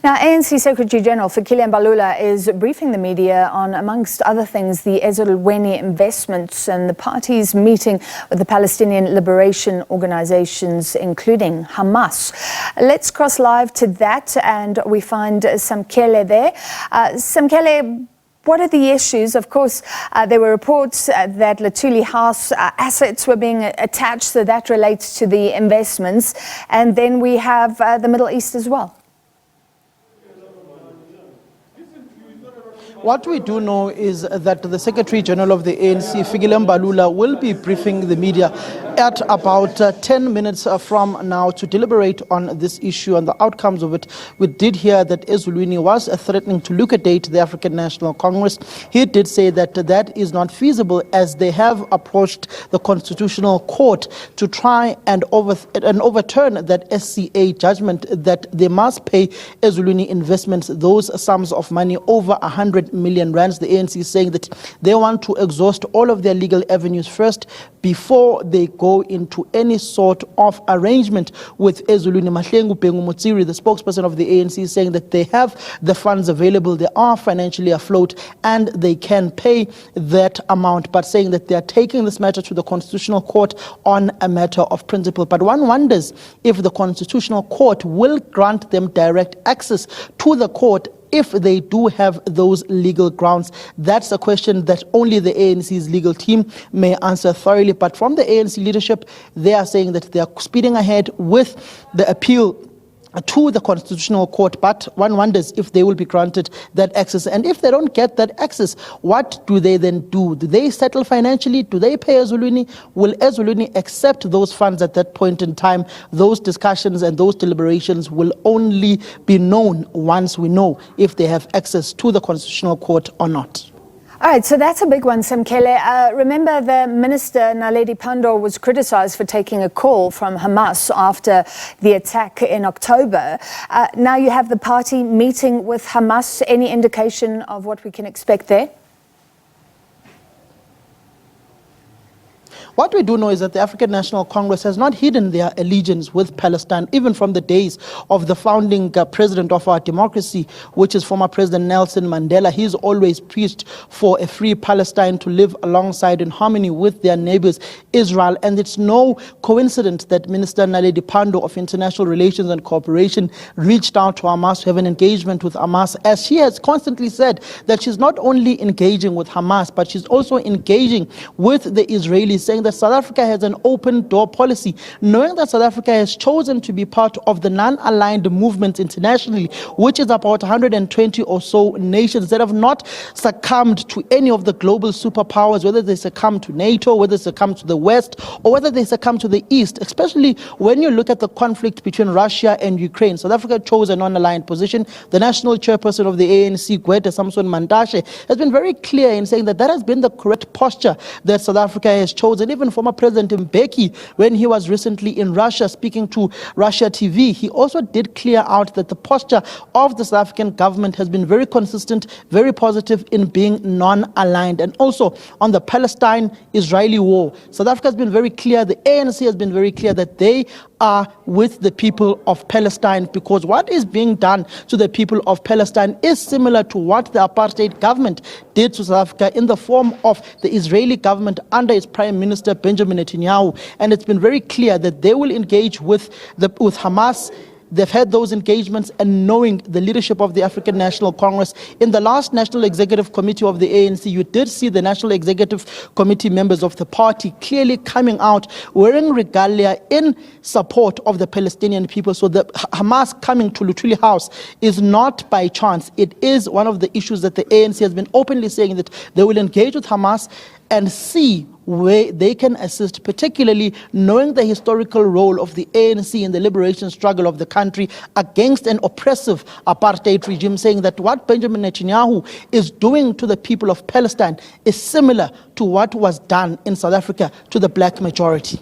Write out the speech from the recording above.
Now, ANC Secretary-General Fikile Mbalula is briefing the media on, amongst other things, the Ezulweni Investments and the party's meeting with the Palestinian Liberation organizations, including Hamas. Let's cross live to that, and we find Fikile there. Fikile, what are the issues? Of course, there were reports that Luthuli House assets were being attached, so that relates to the investments. And then we have the Middle East as well. What we do know is that the Secretary General of the ANC, Fikile Mbalula, will be briefing the media at about 10 minutes from now to deliberate on this issue and the outcomes of it. We did hear that Ezulweni was threatening to liquidate the African National Congress. He did say that that is not feasible, as they have approached the Constitutional Court to try and overturn that SCA judgment that they must pay Ezulweni Investments those sums of money, over 100 million rands. The ANC is saying that they want to exhaust all of their legal avenues first before they go into any sort of arrangement with Ezulweni. Mahlengu Mutsiri, the spokesperson of the ANC, is saying that they have the funds available, they are financially afloat, and they can pay that amount, but saying that they are taking this matter to the Constitutional Court on a matter of principle. But one wonders if the Constitutional Court will grant them direct access to the court if they do have those legal grounds. That's a question that only the ANC's legal team may answer thoroughly. But from the ANC leadership, they are saying that they are speeding ahead with the appeal to the Constitutional Court, but one wonders if they will be granted that access. And if they don't get that access, what do they then do? Do they settle financially? Do they pay Ezulweni? Will Ezulweni accept those funds at that point in time? Those discussions and those deliberations will only be known once we know if they have access to the Constitutional Court or not. All right, so that's a big one, Fikile. Remember, the Minister, Naledi Pandor, was criticized for taking a call from Hamas after the attack in October. Now you have the party meeting with Hamas. Any indication of what we can expect there? What we do know is that the African National Congress has not hidden their allegiance with Palestine, even from the days of the founding president of our democracy, which is former President Nelson Mandela. He's always preached for a free Palestine to live alongside in harmony with their neighbors, Israel. And it's no coincidence that Minister Naledi Pandor of International Relations and Cooperation reached out to Hamas to have an engagement with Hamas, as she has constantly said that she's not only engaging with Hamas, but she's also engaging with the Israelis, saying that South Africa has an open door policy, knowing that South Africa has chosen to be part of the non-aligned movement internationally, which is about 120 or so nations that have not succumbed to any of the global superpowers, whether they succumb to NATO, whether they succumb to the West, or whether they succumb to the East, especially when you look at the conflict between Russia and Ukraine. South Africa chose a non-aligned position. The national chairperson of the ANC, Gwede Samson Mantashe, has been very clear in saying that that has been the correct posture that South Africa has chosen. Even former President Mbeki, when he was recently in Russia speaking to Russia TV, he also did clear out that the posture of the South African government has been very consistent, very positive in being non-aligned. And also on the Palestine-Israeli war, South Africa has been very clear, the ANC has been very clear that they are with the people of Palestine, because what is being done to the people of Palestine is similar to what the apartheid government did to South Africa in the form of the Israeli government under its Prime Minister Benjamin Netanyahu. And it's been very clear that they will engage with Hamas. They've had those engagements, and knowing the leadership of the African National Congress. In the last National Executive Committee of the ANC, you did see the National Executive Committee members of the party clearly coming out wearing regalia in support of the Palestinian people. So the Hamas coming to Luthuli House is not by chance. It is one of the issues that the ANC has been openly saying that they will engage with Hamas and see where they can assist, particularly knowing the historical role of the ANC in the liberation struggle of the country against an oppressive apartheid regime, saying that what Benjamin Netanyahu is doing to the people of Palestine is similar to what was done in South Africa to the black majority.